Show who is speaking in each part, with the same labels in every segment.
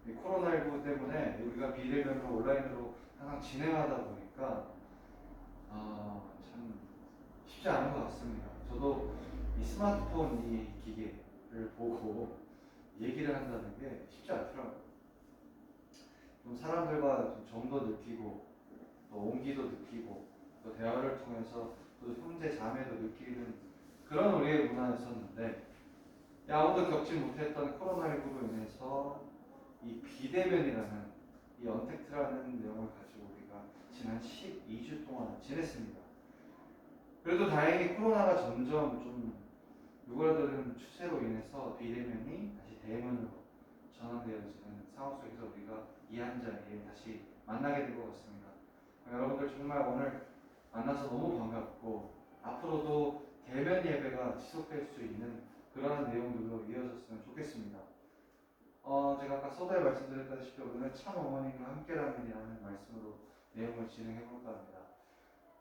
Speaker 1: 이 코로나19 때문에 우리가 비대면으로 온라인으로 항상 진행하다 보니까 참 쉽지 않은 것 같습니다. 저도 이 스마트폰 이 기계를 보고 얘기를 한다는 게 쉽지 않더라고요. 좀 사람들과 좀 정도 느끼고 또 온기도 느끼고 또 대화를 통해서 또 형제 자매도 느끼는 그런 우리의 문화였었는데 아무도 겪지 못했던 코로나19로 인해서 이 비대면이라는 이 언택트라는 내용을 가지고 우리가 지난 12주 동안 지냈습니다. 그래도 다행히 코로나가 점점 좀 누그러드는 추세로 인해서 비대면이 다시 대면으로 전환되어지는 상황 속에서 우리가 이 한 자리에 다시 만나게 된 것 같습니다. 여러분들 정말 오늘 만나서 너무 반갑고 앞으로도 대면 예배가 지속될 수 있는 그러한 내용들로 이어졌으면 좋겠습니다. 제가 아까 서두에 말씀드렸다시피 오늘 참 어머님과 함께라면이라는 말씀으로 내용을 진행해 볼까 합니다.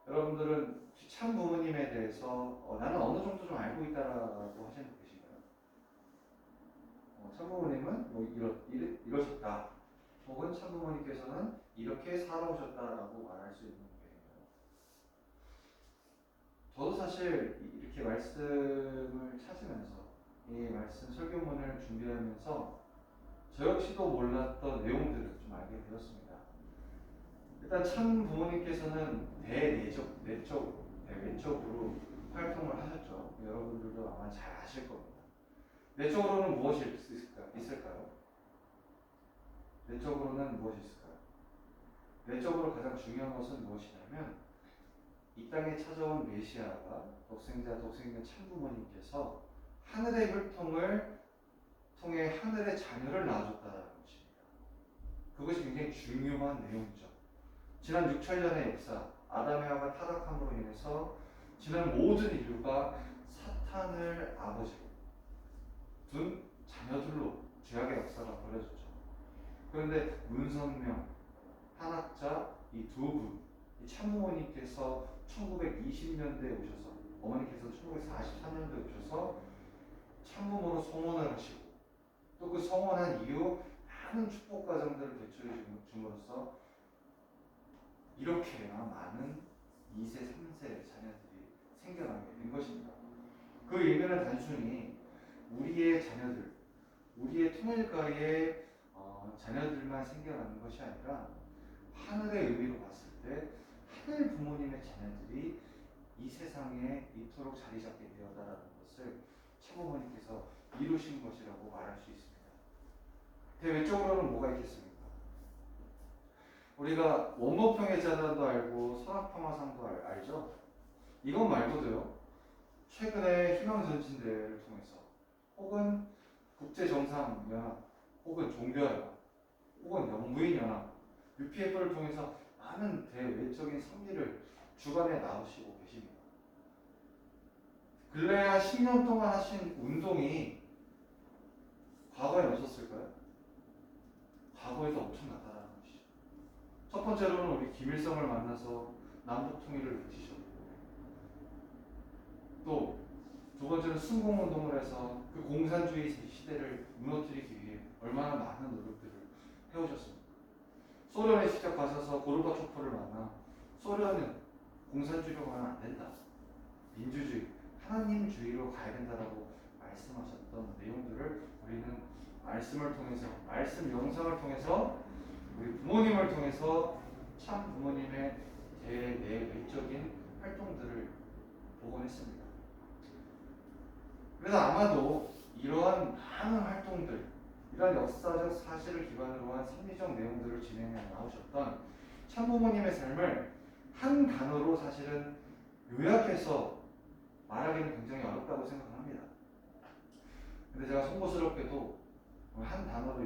Speaker 1: 여러분들은 참 부모님에 대해서 나는 어느 정도 좀 알고 있다라고 하시는 분 계신가요? 참 부모님은 뭐 이러셨다. 혹은 참 부모님께서는 이렇게 살아오셨다라고 말할 수 있는 분 계신가요? 저도 사실 이렇게 말씀을 찾으면서 이 말씀 설교문을 준비하면서 저 역시도 몰랐던 내용들을 좀 알게 되었습니다. 일단 참 부모님께서는 대외적으로 활동을 하셨죠. 여러분들도 아마 잘 아실 겁니다. 내적으로는 무엇이 있을까요? 내적으로는 무엇이 있을까요? 내적으로 가장 중요한 것은 무엇이냐면 이 땅에 찾아온 메시아가 독생자 참 부모님께서 하늘의 혈통을 통해 하늘의 자녀를 낳아줬다는 것입니다. 그것이 굉장히 중요한 내용이죠. 지난 6천년의 역사, 아담의 하가 타락함으로 인해서 지난 모든 인류가 사탄을 아버지로 둔 자녀들로 죄악의 역사가 벌어졌죠. 그런데 문선명, 한학자 이 두 분, 이 참부모님께서 1920년대에 오셔서 어머니께서 1944년도에 오셔서 참부모로 성원을 하시고 또 그 성원한 이후 많은 축복 과정들을 개최해 줌으로써 이렇게나 많은 2세, 3세 자녀들이 생겨나게 된 것입니다. 그 의미는 단순히 우리의 자녀들, 우리의 통일가의 자녀들만 생겨나는 것이 아니라 하늘의 의미로 봤을 때 하늘 부모님의 자녀들이 이 세상에 이토록 자리 잡게 되었다라는 것을 참부모님께서 이루신 것이라고 말할 수 있습니다. 대외적으로는 뭐가 있겠습니까? 우리가 원모평해자단도 알고 선악평화상도 알죠? 이것 말고도요, 최근에 희망전진대회를 통해서 혹은 국제정상연합 혹은 종교연합 혹은 영부인연합 UPF를 통해서 많은 대외적인 선미를 주관해 나오시고 계십니다. 근래 한 10년 동안 하신 운동이 과거에 없었을까요? 과거에도 엄청났다는 것이죠. 첫 번째로는 우리 김일성을 만나서 남북 통일을 외치셨고, 또 두 번째는 순공운동을 해서 그 공산주의 시대를 무너뜨리기 위해 얼마나 많은 노력들을 해오셨습니까? 소련에 직접 가셔서 고르바초프를 만나 소련은 공산주의로 가면 안 된다. 민주주의, 하나님주의로 가야 된다라고 말씀하셨던 내용들을 우리는 말씀을 통해서, 말씀 영상을 통해서, 우리 부모님을 통해서 참 부모님의 대내외적인 활동들을 보곤 했습니다. 그래서 아마도 이러한 많은 활동들, 이러한 역사적 사실을 기반으로 한 심리적 내용들을 진행해 나오셨던 참부모님의 삶을 한 단어로 사실은 요약해서 말하기는 굉장히 어렵다고 생각합니다. 근데 제가 송구스럽게도 한 단어로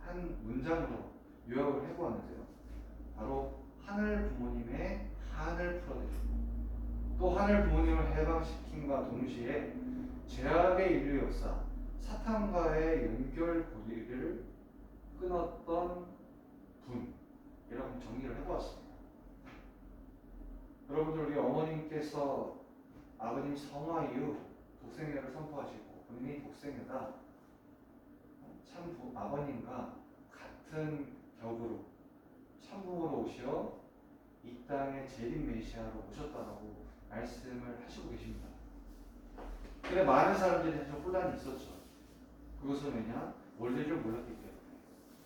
Speaker 1: 한 문장으로 요약을 해보았는데요. 바로 하늘 부모님의 한을 풀어내주고 또 하늘 부모님을 해방시킴과 동시에 죄악의 인류 역사, 사탄과의 연결 고리를 끊었던 분이라고 정리를 해보았습니다. 여러분들, 우리 어머님께서 아버님 성화 이후 독생녀를 선포하시고 본인이 독생녀다, 참 아버님과 같은 격으로 참부모로 오시어 이 땅에 재림 메시아로 오셨다라고 말씀을 하시고 계십니다. 근데 많은 사람들이 사실 혼란이 있었죠. 그것은 왜냐? 원리를 몰랐기 때문에.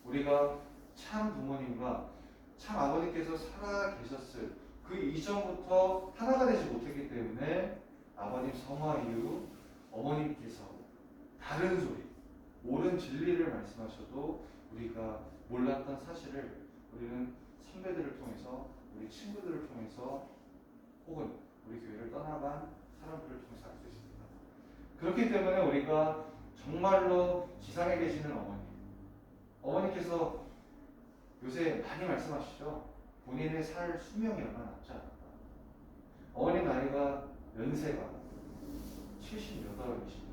Speaker 1: 우리가 참 부모님과 참 아버님께서 살아 계셨을 그 이전부터 하나가 되지 못했기 때문에 아버님 성화 이후 어머님께서 다른 소리, 옳은 진리를 말씀하셔도 우리가 몰랐던 사실을 우리는 선배들을 통해서, 우리 친구들을 통해서, 혹은 우리 교회를 떠나간 사람들을 통해서 알 수 있습니다. 그렇기 때문에 우리가 정말로 지상에 계시는 어머니께서 요새 많이 말씀하시죠. 본인의 살 수명이 얼마 남지 않았다. 어머니 나이가 연세가 78이십니다.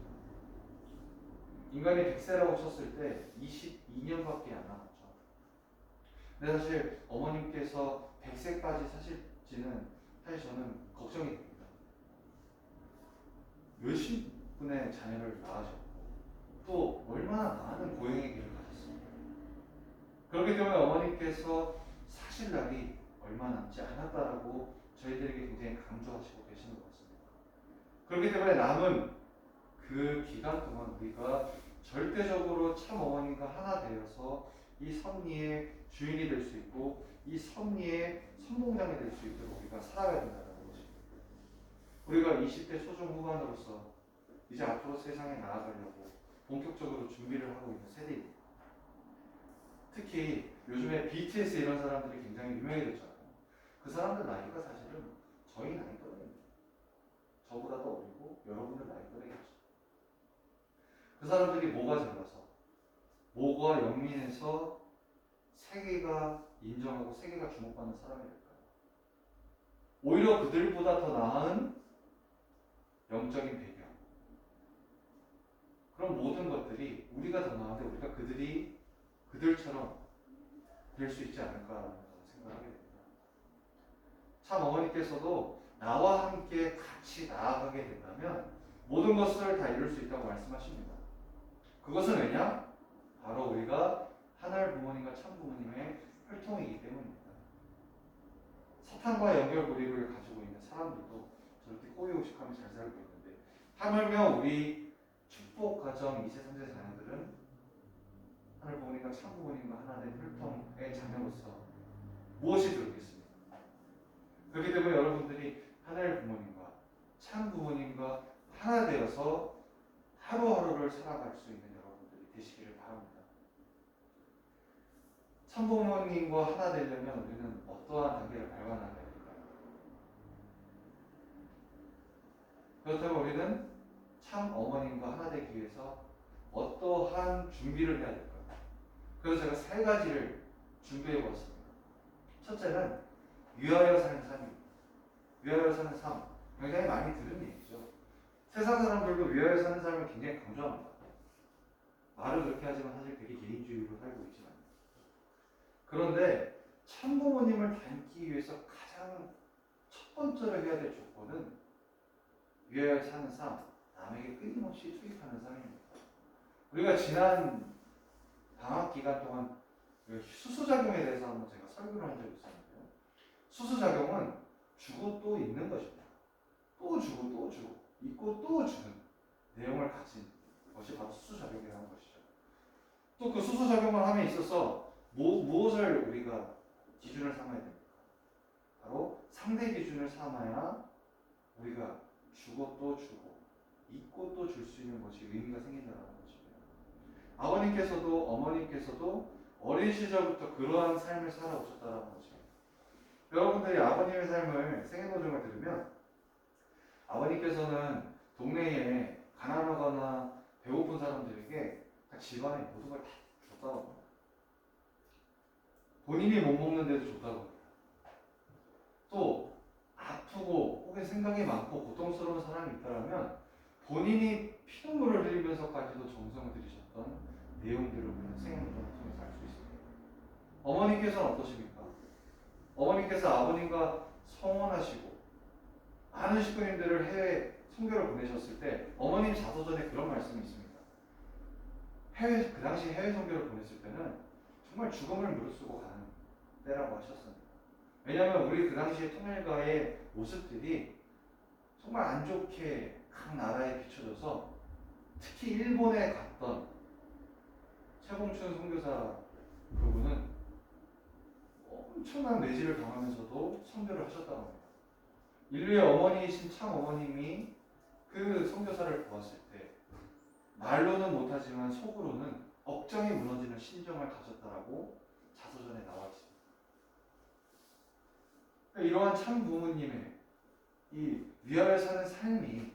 Speaker 1: 인간이 100세라고 쳤을 때 22년밖에 안 남았죠. 근데 사실 어머님께서 100세까지 사실지는 사실 저는 걱정이 됩니다. 몇십 분의 자녀를 낳으셨고 또 얼마나 많은 고행의 길을 가셨습니까? 그렇기 때문에 어머님께서 사실 날이 얼마 남지 않았다라고 저희들에게 굉장히 강조하시고 계시는 것 같습니다. 그렇기 때문에 남은 그 기간 동안 우리가 절대적으로 참 어머님과 하나 되어서 이 섭리의 주인이 될 수 있고 이 섭리의 선봉장이 될 수 있도록 우리가 살아가야 된다는 것입니다. 우리가 20대 초중 후반으로서 이제 앞으로 세상에 나아가려고 본격적으로 준비를 하고 있는 세대입니다. 특히 요즘에 BTS 이런 사람들이 굉장히 유명해졌잖아요. 그 사람들 나이가 사실은 저희 나이 또래입니다. 저보다 더 어리고 여러분들 나이 또래겠죠. 그 사람들이 뭐가 잘나서 뭐가 영민해서 세계가 인정하고 세계가 주목받는 사람이 될까요? 오히려 그들보다 더 나은 영적인 배경, 그런 모든 것들이 우리가 더 나은데 우리가 그들처럼 될 수 있지 않을까라는 생각을 하게 됩니다. 참 어머니께서도 나와 함께 같이 나아가게 된다면 모든 것을 다 이룰 수 있다고 말씀하십니다. 그것은 왜냐? 바로 우리가 하늘 부모님과 참 부모님의 혈통이기 때문입니다. 사탄과 연결 고리를 가지고 있는 사람들도 저렇게 호의호식하며 잘 살고 있는데 하물며 우리 축복 가정 2세 3세 자녀들은 하늘 부모님과 참 부모님과 하나 된 혈통의 자녀로서 무엇이 들었겠습니까? 그렇기 때문에 여러분들이 하늘 부모님과 참 부모님과 하나 되어서 하루하루를 살아갈 수 있는 여러분들이 되시기를 바랍니다. 참 부모님과 하나 되려면 우리는 어떠한 단계를 밟아나가야 될까요? 그렇다면 우리는 참 어머님과 하나 되기 위해서 어떠한 준비를 해야 될까요? 그래서 제가 세 가지를 준비해 보았습니다. 첫째는 위하여 사는 삶입니다. 위하여 사는 삶. 굉장히 많이 들은 얘기죠. 세상 사람들도 위하여 사는 삶을 굉장히 강조합니다. 말은 그렇게 하지만 사실 되게 개인주의로 살고 있지만. 그런데 참부모님을 닮기 위해서 가장 첫 번째로 해야 될 조건은 위하여 사는 삶, 남에게 끊임없이 투입하는 삶입니다. 우리가 지난 방학 기간 동안 수수작용에 대해서 한번 제가 설교를 한 적이 있었는데요. 수수작용은 주고 또 있는 것입니다. 또 주고 또 주고 있고 또 주는 내용을 가진 것이 바로 수수작용이라는 것이죠. 또 그 수수작용을 함에 있어서 무엇을 우리가 기준을 삼아야 됩니까? 바로 상대 기준을 삼아야 우리가 주고 또 주고 있고 또 줄 수 있는 것이 의미가 생긴다는 것입니다. 아버님께서도 어머님께서도 어린 시절부터 그러한 삶을 살아오셨다는 것입니다. 여러분들이 아버님의 삶을 생애도중을 들으면 아버님께서는 동네에 가난하거나 배고픈 사람들에게 집안의 모든 걸 다 줬다고 합니다. 본인이 못 먹는데도 줬다고 합니다. 또 아프고 혹은 생각이 많고 고통스러운 사람이 있다면 본인이 피눈물을 흘리면서까지도 정성을 들이셨던 내용들을 우리는 생애도중을 통해서 알 수 있습니다. 어머니께서는 어떠십니까? 어머니께서 아버님과 성원하시고 많은 식구님들을 해외 선교를 보내셨을 때 어머님 자서전에 그런 말씀이 있습니다. 그 당시 해외 선교를 보냈을 때는 정말 죽음을 무릅쓰고 가는 때라고 하셨습니다. 왜냐하면 우리 그 당시에 통일가의 모습들이 정말 안 좋게 각 나라에 비춰져서 특히 일본에 갔던 최봉춘 선교사 그분은 엄청난 내지를 당하면서도 선교를 하셨다고 합니다. 인류의 어머니이신 참 어머님이 그 선교사를 보았을 때 말로는 못하지만 속으로는 억장이 무너지는 심정을 가졌다라고 자서전에 나와 있습니다. 그러니까 이러한 참 부모님의 이 위하여 사는 삶이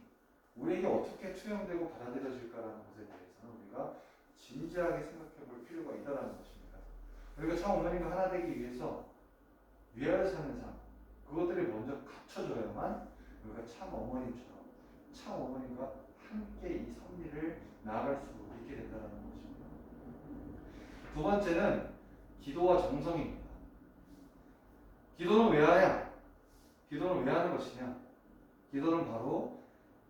Speaker 1: 우리에게 어떻게 투영되고 받아들여질까라는 것에 대해서는 우리가 진지하게 생각해 볼 필요가 있다는 것입니다. 우리가 참 어머님과 하나 되기 위해서 위하여 사는 삶, 그것들이 먼저 갖춰져야만 우리가 참 어머님처럼 참 어머님과 함께 이 섭리를 나아갈 수 있게 된다는 것입니다. 두 번째는 기도와 정성입니다. 기도는 왜 하냐? 기도는 왜 하는 것이냐? 기도는 바로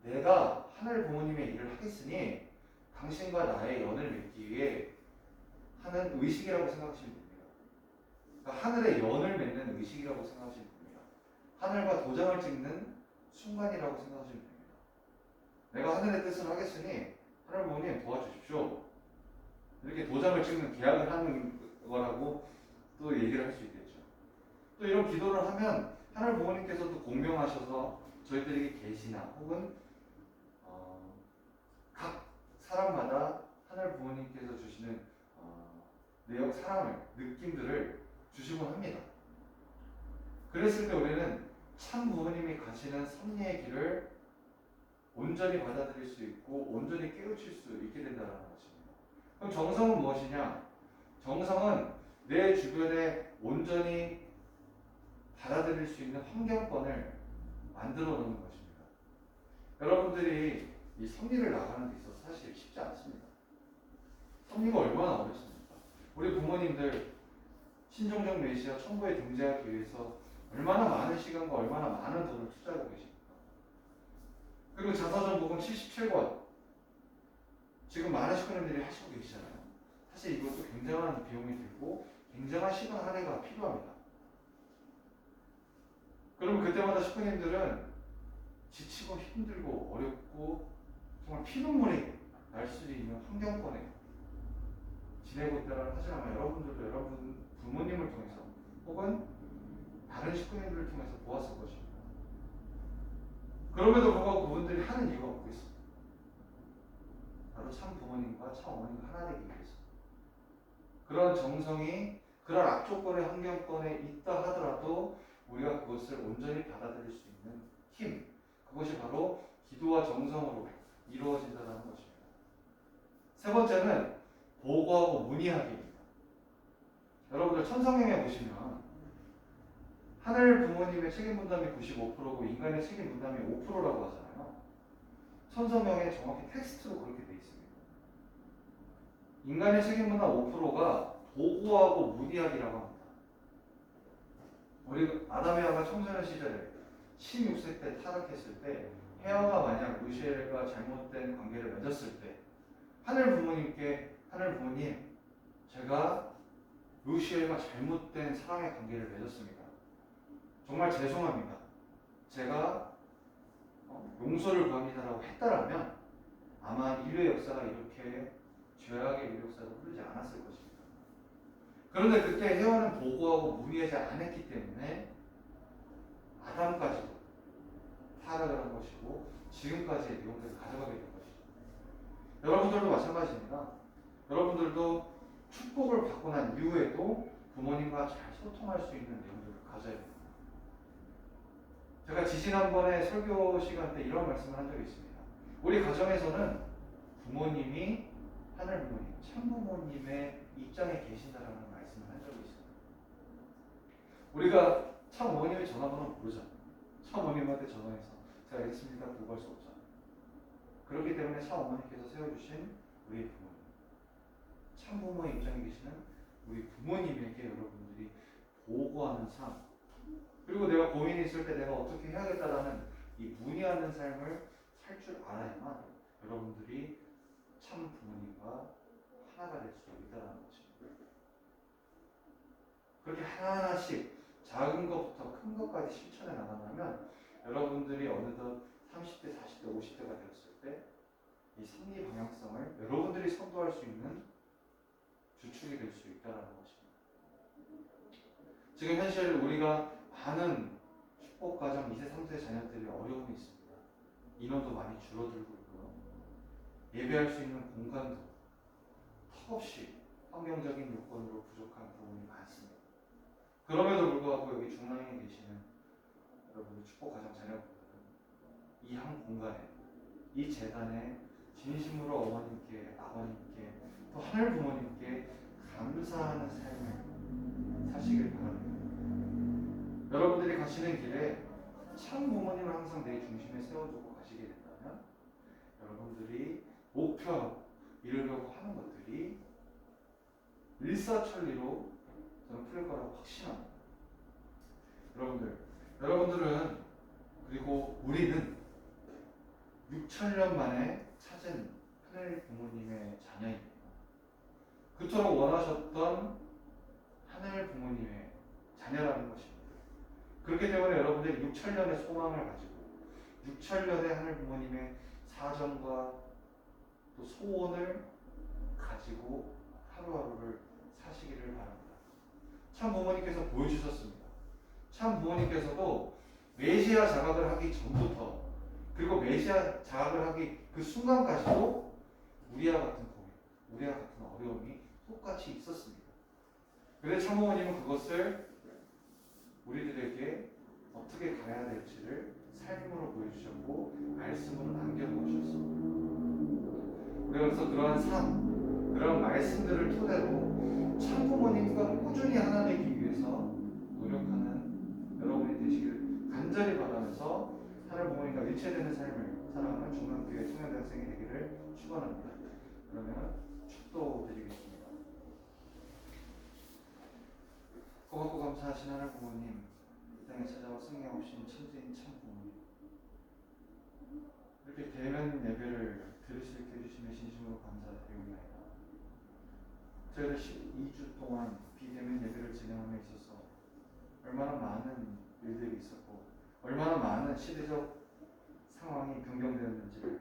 Speaker 1: 내가 하늘 부모님의 일을 하겠으니 당신과 나의 연을 맺기 위해 하는 의식이라고 생각하시면 됩니다. 그러니까 하늘의 연을 맺는 의식이라고 생각하시면 됩니다. 하늘과 도장을 찍는 순간이라고 생각하시면 됩니다. 내가 하늘의 뜻을 하겠으니 하늘 부모님 도와주십시오. 이렇게 도장을 찍는 계약을 하는 거라고 또 얘기를 할 수 있겠죠. 또 이런 기도를 하면 하늘 부모님께서도 공명하셔서 저희들에게 계시나 혹은 각 사람마다 하늘 부모님께서 주시는 내역 사랑을 느낌들을 주시곤 합니다. 그랬을 때 우리는 참 부모님이 가시는 섭리의 길을 온전히 받아들일 수 있고 온전히 깨우칠 수 있게 된다는 것입니다. 그럼 정성은 무엇이냐? 정성은 내 주변에 온전히 받아들일 수 있는 환경권을 만들어 놓는 것입니다. 여러분들이 이 섭리를 나가는 데 있어서 사실 쉽지 않습니다. 섭리가 얼마나 어렵습니까? 우리 부모님들 신종적 메시아 천국에 등재하기 위해서 얼마나 많은 시간과 얼마나 많은 돈을 투자하고 계십니까? 그리고 자서전 복음 77권 지금 많은 식구님들이 하시고 계시잖아요. 사실 이것도 굉장한 비용이 들고 굉장한 시간 할애가 필요합니다. 그러면 그때마다 식구님들은 지치고 힘들고 어렵고 정말 피눈물이 날 수 있는 환경권에 지내고 있다는 사실 아마 여러분들도 여러분 부모님을 통해서 혹은 다른 식구님들을 통해서 보았을 것입니다. 그럼에도 불구하고 그분들이 하는 이유가 없고 있습니다. 바로 참 부모님과 참 어머님과 하나 되기 위해서. 그런 정성이 그런 악조건의 환경권에 있다 하더라도 우리가 그것을 온전히 받아들일 수 있는 힘, 그것이 바로 기도와 정성으로 이루어진다는 것입니다. 세 번째는 보고하고 문의하기입니다. 여러분들 천성명에 보시면 하늘 부모님의 책임 분담이 95%고 인간의 책임 분담이 5%라고 하잖아요. 천성명에 정확히 텍스트로 그렇게 돼 있습니다. 인간의 책임 분담 5%가 보고하고 문의하기라고 합니다. 우리 아담 에와가 청소년 시절에 16세 때 타락했을 때 헤아가 만약 루시엘과 잘못된 관계를 맺었을 때 하늘 부모님 제가 루시엘과 잘못된 사랑의 관계를 맺었습니다. 정말 죄송합니다. 제가 용서를 구합니다라고 했다라면 아마 인류의 역사가 이렇게 죄악의 인류 역사가 흐르지 않았을 것입니다. 그런데 그때 헤아는 보고하고 문의하지 않았기 때문에 아담까지도 타락을 한 것이고 지금까지의 내용들을 가져가게 된 것이죠. 여러분들도 마찬가지입니다. 여러분들도 축복을 받고 난 이후에도 부모님과 잘 소통할 수 있는 내용들을 가져야 됩니다. 제가 지지난번에 설교 시간 때 이런 말씀을 한 적이 있습니다. 우리 가정에서는 부모님이 하늘 부모님, 참 부모님의 입장에 계신다라는 말씀을 한 적이 있습니다. 우리가 참 어머님의 전화번호 모르잖아요. 참 어머님한테 전화해서 제가 알겠습니다 보고할 수 없잖아요. 그렇기 때문에 참 어머니께서 세워주신 우리 부모님, 참 부모의 입장에 계시는 우리 부모님에게 여러분들이 보고하는 삶, 그리고 내가 고민이 있을 때 내가 어떻게 해야겠다라는 이 문의하는 삶을 살 줄 알아야만 여러분들이 참 부모님과 하나가 될 수 있다는 것입니다. 그렇게 하나하나씩 작은 것부터 큰 것까지 실천해 나간다면 여러분들이 어느덧 30대, 40대, 50대가 되었을 때 이 승리 방향성을 여러분들이 선도할 수 있는 주축이 될 수 있다는 것입니다. 지금 현실 우리가 많은 축복가정 2세, 3세 자녀들이 어려움이 있습니다. 인원도 많이 줄어들고 있고요. 예배할 수 있는 공간도 턱없이 환경적인 요건으로 부족한 부분이 많습니다. 그럼에도 불구하고 여기 중앙에 계시는 여러분들 축복가정 자녀분들은 이 한 공간에, 이 재단에 진심으로 어머님께, 아버님께, 또 하늘 부모님께 감사하는 삶을 사시길 바랍니다. 여러분들이 가시는 길에 참 부모님을 항상 내 중심에 세워두고 가시게 된다면 여러분들이 목표 이루려고 하는 것들이 일사천리로 저는 풀릴 거라고 확신합니다. 여러분들은 그리고 우리는 6천년 만에 찾은 하늘 부모님의 자녀입니다. 그토록 원하셨던 하늘 부모님의 자녀라는 것입니다. 그렇기 때문에 여러분들이 6천년의 소망을 가지고 6천년의 하늘 부모님의 사정과 또 소원을 가지고 하루하루를 사시기를 바랍니다. 참 부모님께서 보여주셨습니다. 참 부모님께서도 메시아 자각을 하기 전부터 그리고 메시아 자각을 하기 그 순간까지도 우리와 같은 고민, 우리와 같은 어려움이 똑같이 있었습니다. 그런데 참 부모님은 그것을 우리들에게 어떻게 가야 될지를 삶으로 보여주셨고 말씀으로 남겨놓으셨습니다. 그래서 그러한 삶, 그런 말씀들을 토대로 참 부모님과 꾸준히 하나 되기 위해서 노력하는 여러분이 되시기를 간절히 바라면서 하늘 부모님과 일체되는 삶을 살아가는 중앙교회 청년대학생이 되기를 축원합니다. 그러면 축도드리겠습니다. 고맙고 감사하신 하늘 부모님, 이 땅에 찾아와 승리 없인 천재인 참 부모님, 이렇게 대면 예배를 들을 수 있게 해주심에 진심으로 감사드리옵나이다. 저희들 12주 동안 비대면 예배를 진행함에 있어서 얼마나 많은 일들이 있었고 얼마나 많은 시대적 상황이 변경되었는지를